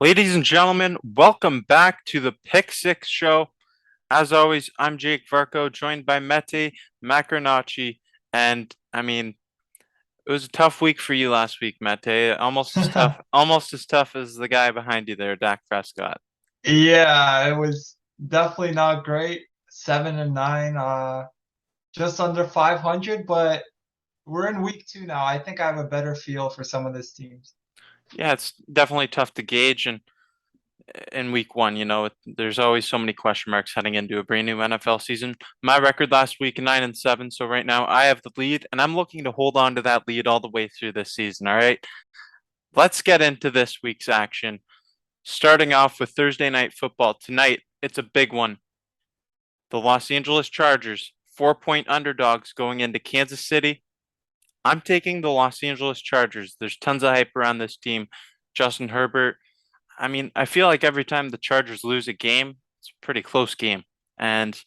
Ladies and gentlemen, welcome back to the Pick Six Show. As always, I'm Jake Varcoe, joined by Mete, Makarnaci, and it was a tough week for you last week, Mete. Almost as tough as the guy behind you there, Dak Prescott. Yeah, it was definitely not great. 7-9, just under 500, but we're in week two now. I think I have a better feel for some of these teams. Yeah, it's definitely tough to gauge, and in week one, there's always so many question marks heading into a brand new NFL season. My record last week, 9-7, so right now I have the lead, and I'm looking to hold on to that lead all the way through this season. All right. Let's get into this week's action. Starting off with Thursday night football. Tonight, it's a big one. The Los Angeles Chargers, 4-point underdogs going into Kansas City. I'm taking the Los Angeles Chargers. There's tons of hype around this team. Justin Herbert. I feel like every time the Chargers lose a game, it's a pretty close game. And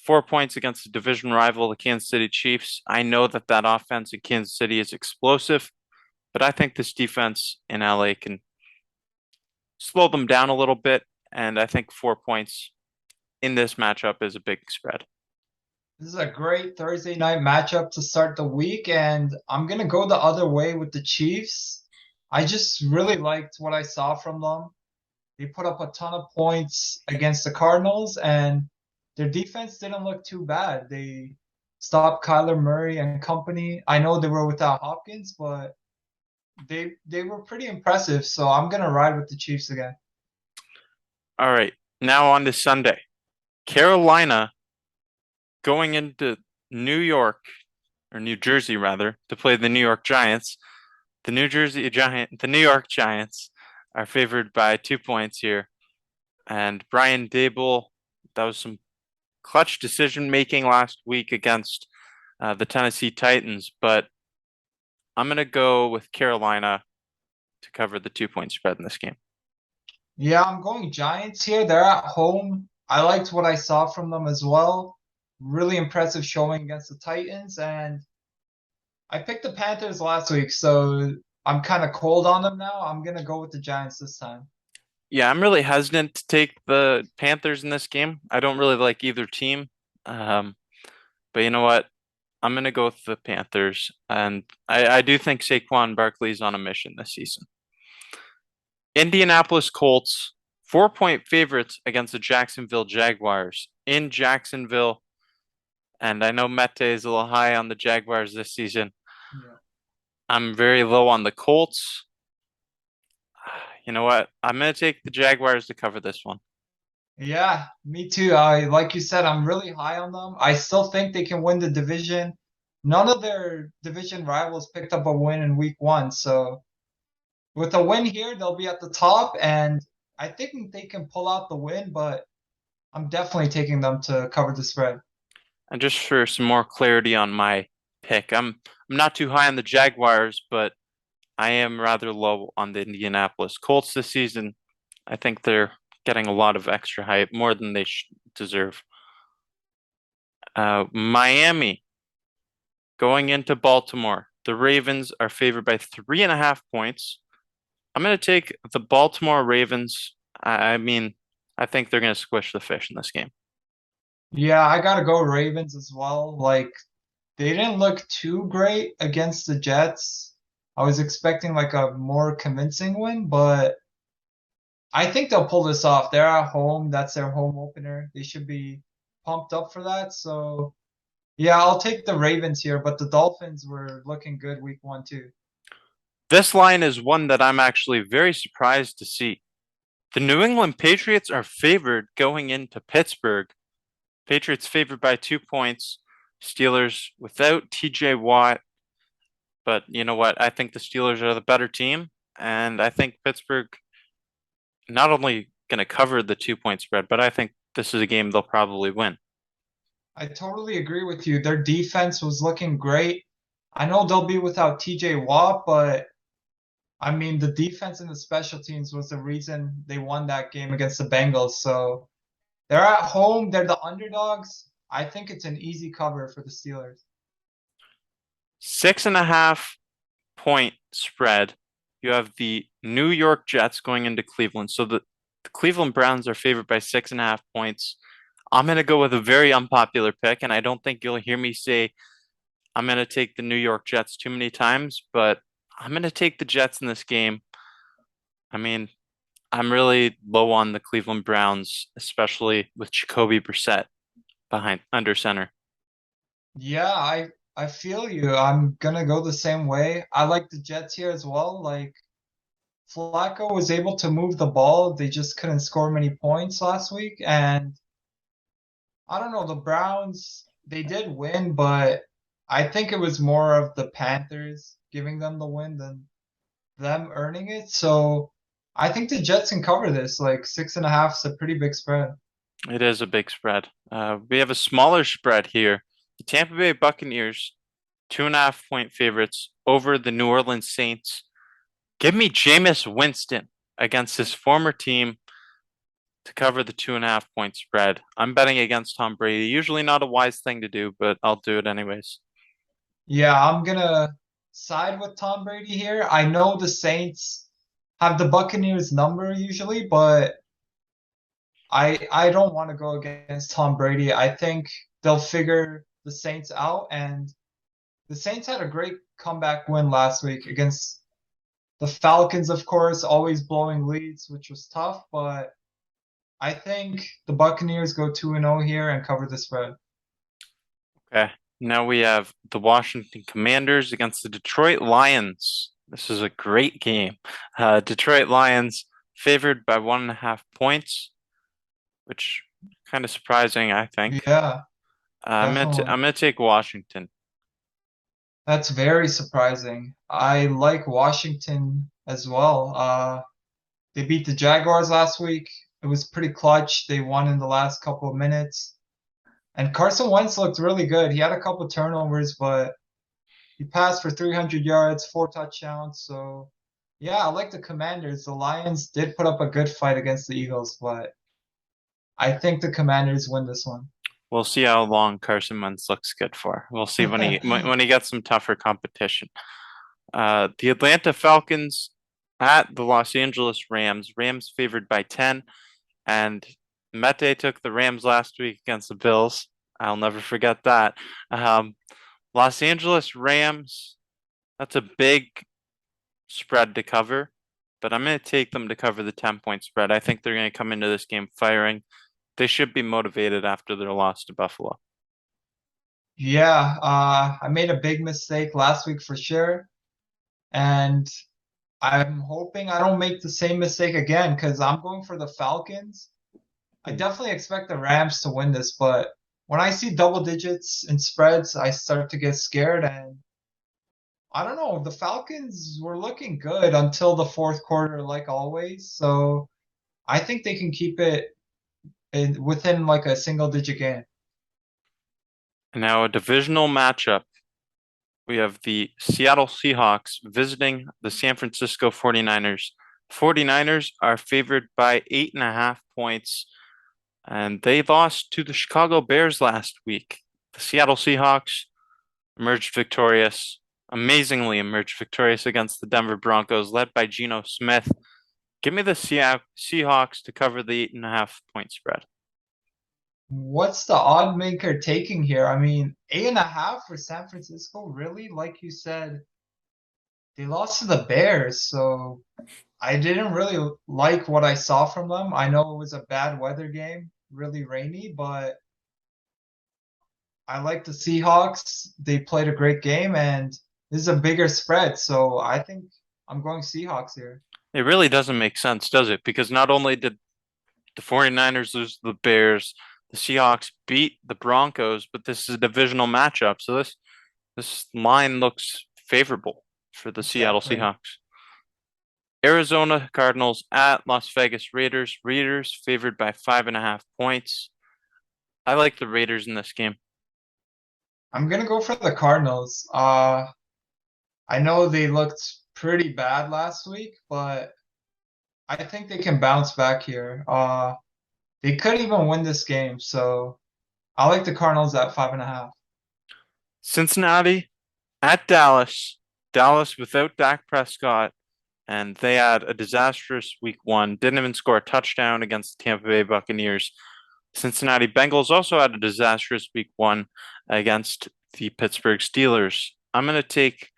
4 points against the division rival, the Kansas City Chiefs. I know that offense in Kansas City is explosive, but I think this defense in LA can slow them down a little bit. And I think 4 points in this matchup is a big spread. This is a great Thursday night matchup to start the week, and I'm gonna go the other way with the Chiefs. I just really liked what I saw from them. They put up a ton of points against the Cardinals, and their defense didn't look too bad. They stopped Kyler Murray and company. I know they were without Hopkins, but they were pretty impressive. So I'm gonna ride with the Chiefs again. All right. Now on to Sunday. Carolina going into New York, or New Jersey rather, to play the New York Giants. The New York Giants are favored by 2 points here. And Brian Dable, that was some clutch decision making last week against the Tennessee Titans, but I'm going to go with Carolina to cover the 2 point spread in this game. Yeah, I'm going Giants here. They're at home. I liked what I saw from them as well. Really impressive showing against the Titans, and I picked the Panthers last week, so I'm kind of cold on them now. I'm gonna go with the Giants this time. Yeah, I'm really hesitant to take the Panthers in this game. I don't really like either team. Um, but you know what? I'm going to go with the Panthers. And I do think Saquon Barkley's on a mission this season. Indianapolis Colts, 4 point favorites against the Jacksonville Jaguars in Jacksonville. And I know Mete is a little high on the Jaguars this season. Yeah. I'm very low on the Colts. You know what? I'm going to take the Jaguars to cover this one. Yeah, me too. I like you said, I'm really high on them. I still think they can win the division. None of their division rivals picked up a win in week one, so with a win here, they'll be at the top, and I think they can pull out the win, but I'm definitely taking them to cover the spread. And just for some more clarity on my pick, I'm not too high on the Jaguars, but I am rather low on the Indianapolis Colts this season. I think they're getting a lot of extra hype, more than they deserve. Miami going into Baltimore. The Ravens are favored by 3.5 points. I'm going to take the Baltimore Ravens. I think they're going to squish the fish in this game. Yeah, I gotta go Ravens as well. Like they didn't look too great against the Jets. I was expecting like a more convincing win, but I think they'll pull this off. They're at home. That's their home opener. They should be pumped up for that. So yeah, I'll take the Ravens here, but the Dolphins were looking good week one too. This line is one that I'm actually very surprised to see. The New England Patriots are favored going into Pittsburgh. Patriots favored by 2 points. Steelers without TJ Watt. But you know what? I think the Steelers are the better team. And I think Pittsburgh not only going to cover the 2 point spread, but I think this is a game they'll probably win. I totally agree with you. Their defense was looking great. I know they'll be without TJ Watt, but I mean, the defense and the special teams was the reason they won that game against the Bengals. So they're at home. They're the underdogs. I think it's an easy cover for the Steelers. 6.5 point spread You have the New York Jets going into Cleveland. So the Cleveland Browns are favored by 6.5 points. I'm going to go with a very unpopular pick, and I don't think you'll hear me say I'm going to take the New York Jets too many times, but I'm going to take the Jets in this game. I mean, I'm really low on the Cleveland Browns, especially with Jacoby Brissett behind under center. Yeah, I feel you. I'm gonna go the same way. I like the Jets here as well. Like Flacco was able to move the ball. They just couldn't score many points last week. And I don't know, the Browns, they did win, but I think it was more of the Panthers giving them the win than them earning it. So I think the Jets can cover this. Like 6.5 is a pretty big spread. It is a big spread. We have a smaller spread here. The Tampa Bay Buccaneers, 2.5 point favorites over the New Orleans Saints. Give me Jameis Winston against his former team to cover the 2.5 point spread. I'm betting against Tom Brady. Usually not a wise thing to do, but I'll do it anyways. Yeah, I'm gonna side with Tom Brady here. I know the Saints have the Buccaneers number usually, but I don't want to go against Tom Brady. I think they'll figure the Saints out, and the Saints had a great comeback win last week against the Falcons, of course, always blowing leads, which was tough, but I think the Buccaneers go 2-0 here and cover the spread. Okay. Now we have the Washington Commanders against the Detroit Lions. This is a great game. Detroit Lions favored by 1.5 points, which kind of surprising, I think. Yeah, I'm definitely. gonna take Washington. That's very surprising. I like Washington as well. They beat the Jaguars last week. It was pretty clutch. They won in the last couple of minutes. And Carson Wentz looked really good. He had a couple turnovers, but he passed for 300 yards, 4 touchdowns. So, yeah, I like the Commanders. The Lions did put up a good fight against the Eagles, but I think the Commanders win this one. We'll see how long Carson Wentz looks good for. We'll see when he gets some tougher competition. The Atlanta Falcons at the Los Angeles Rams. Rams favored by 10, and Mete took the Rams last week against the Bills. I'll never forget that. Um, Los Angeles Rams, that's a big spread to cover, but I'm going to take them to cover the 10-point spread. I think they're going to come into this game firing. They should be motivated after their loss to Buffalo. Yeah, I made a big mistake last week for sure. And I'm hoping I don't make the same mistake again because I'm going for the Falcons. I definitely expect the Rams to win this, but when I see double digits in spreads, I start to get scared. And I don't know, the Falcons were looking good until the fourth quarter, like always. So I think they can keep it within like a single digit game. And now a divisional matchup. We have the Seattle Seahawks visiting the San Francisco 49ers. 49ers are favored by 8.5 points, and they lost to the Chicago Bears last week. The Seattle Seahawks emerged victorious, amazingly emerged victorious against the Denver Broncos, led by Geno Smith. Give me the Seahawks to cover the 8.5 point spread. What's the odd maker taking here? I mean, 8.5 for San Francisco, really? Like you said, they lost to the Bears, so I didn't really like what I saw from them. I know it was a bad weather game, really rainy, but I like the Seahawks. They played a great game, and this is a bigger spread, so I think I'm going Seahawks here. It really doesn't make sense, does it? Because not only did the 49ers lose to the Bears, the Seahawks beat the Broncos, but this is a divisional matchup. So this line looks favorable for the Seattle Exactly. Seahawks. Arizona Cardinals at Las Vegas Raiders. Raiders favored by 5.5 points. I like the Raiders in this game. I'm gonna go for the Cardinals. I know they looked pretty bad last week, but I think they can bounce back here. They could even win this game, so I like the Cardinals at 5.5. Cincinnati at Dallas. Dallas without Dak Prescott. and they had a disastrous week one. Didn't even score a touchdown against the Tampa Bay Buccaneers. Cincinnati Bengals also had a disastrous week one against the Pittsburgh Steelers. I'm going to take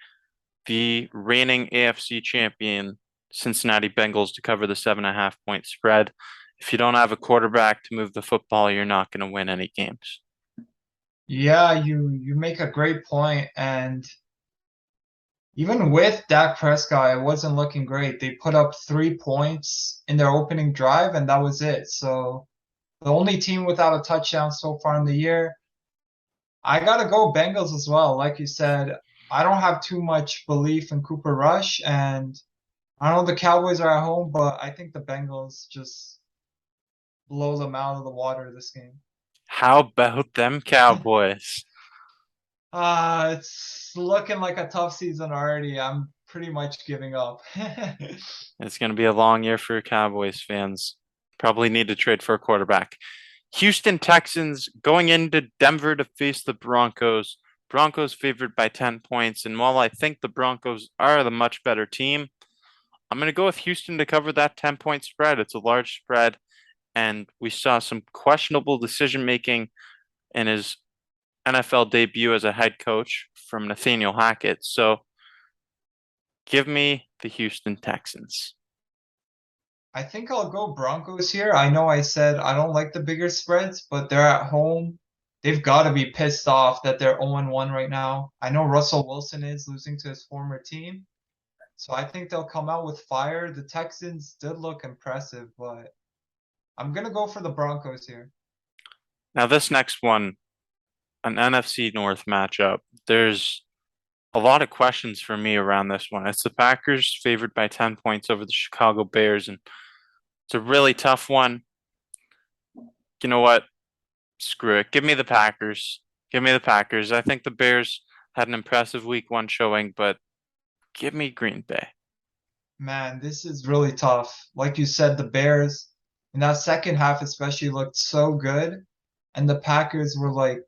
the reigning AFC champion Cincinnati Bengals to cover the 7.5 point spread. If you don't have a quarterback to move the football, you're not going to win any games. Yeah, you make a great point, and even with Dak Prescott, it wasn't looking great. They put up 3 points in their opening drive, and that was it. So the only team without a touchdown so far in the year. I gotta go Bengals as well. Like you said, I don't have too much belief in Cooper Rush, and I know the Cowboys are at home, but I think the Bengals just blow them out of the water this game. How about them Cowboys? It's looking like a tough season already. I'm pretty much giving up. It's going to be a long year for Cowboys fans. Probably need to trade for a quarterback. Houston Texans going into Denver to face the Broncos. Broncos favored by 10 points. And while I think the Broncos are the much better team, I'm going to go with Houston to cover that 10-point spread. It's a large spread. And we saw some questionable decision making in his NFL debut as a head coach from Nathaniel Hackett. So give me the Houston Texans. I think I'll go Broncos here. I know I said I don't like the bigger spreads, but they're at home. They've got to be pissed off that they're 0-1 right now. I know Russell Wilson is losing to his former team, so I think they'll come out with fire. The Texans did look impressive, but I'm gonna go for the Broncos here. Now, this next one, an NFC North matchup. There's a lot of questions for me around this one. It's the Packers favored by 10 points over the Chicago Bears, and it's a really tough one. You know what? Screw it. Give me the Packers. Give me the Packers. I think the Bears had an impressive week one showing, but give me Green Bay. Man, this is really tough. Like you said, the Bears in that second half especially looked so good, and the Packers were like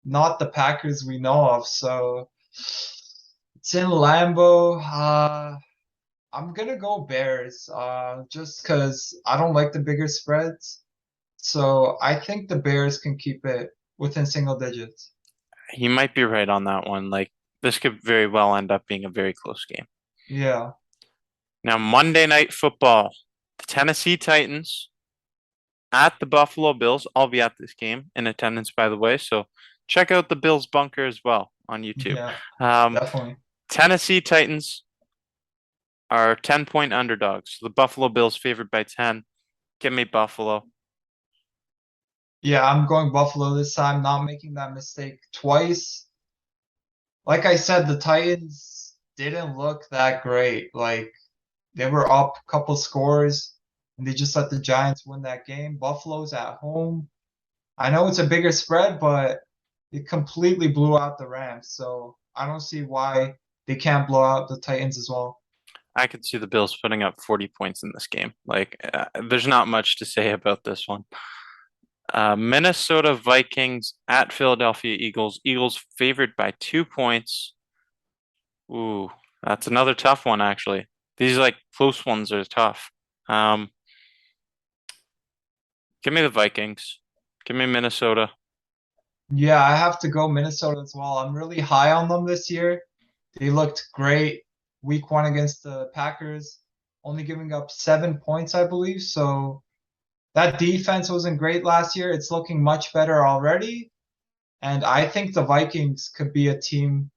not the Packers we know of. So it's in Lambeau. I'm gonna go Bears, just because I don't like the bigger spreads. So I think the Bears can keep it within single digits. He might be right on that one. Like, this could very well end up being a very close game. Yeah. Now, Monday Night Football, the Tennessee Titans at the Buffalo Bills. I'll be at this game in attendance, by the way. So check out the Bills bunker as well on YouTube. Yeah, Um, definitely. Tennessee Titans are 10-point underdogs. The Buffalo Bills favored by 10. Give me Buffalo. Yeah, I'm going Buffalo this time, not making that mistake twice. Like I said, the Titans didn't look that great. Like they were up a couple scores and they just let the Giants win that game. Buffalo's at home. I know it's a bigger spread, but it completely blew out the Rams. So I don't see why they can't blow out the Titans as well. I could see the Bills putting up 40 points in this game. Like, there's not much to say about this one. Minnesota Vikings at Philadelphia Eagles. Eagles favored by 2 points. Ooh, that's another tough one, actually. These like close ones are tough. Um, Give me the Vikings. Give me Minnesota. Yeah, I have to go Minnesota as well. I'm really high on them this year. They looked great week one against the Packers, only giving up 7 points, I believe. So that defense wasn't great last year. It's looking much better already. And I think the Vikings could be a team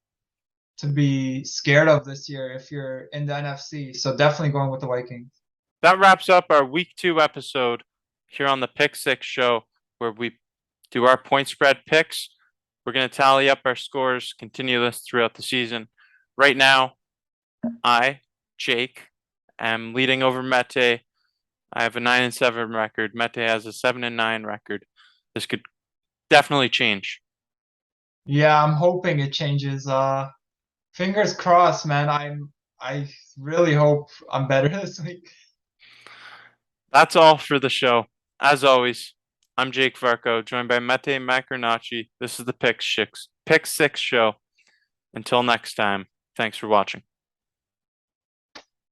to be scared of this year if you're in the NFC. So definitely going with the Vikings. That wraps up our week two episode here on the Pick Six Show, where we do our point spread picks. We're going to tally up our scores, continue this throughout the season. Right now, I, Jake, am leading over Mete. I have a 9-7 record. Mete has a 7-9 record. This could definitely change. Yeah, I'm hoping it changes. Fingers crossed, man. I really hope I'm better this week. That's all for the show. As always, I'm Jake Varcoe, joined by Mete Makarnaci. This is the Pick Six Show. Until next time, thanks for watching.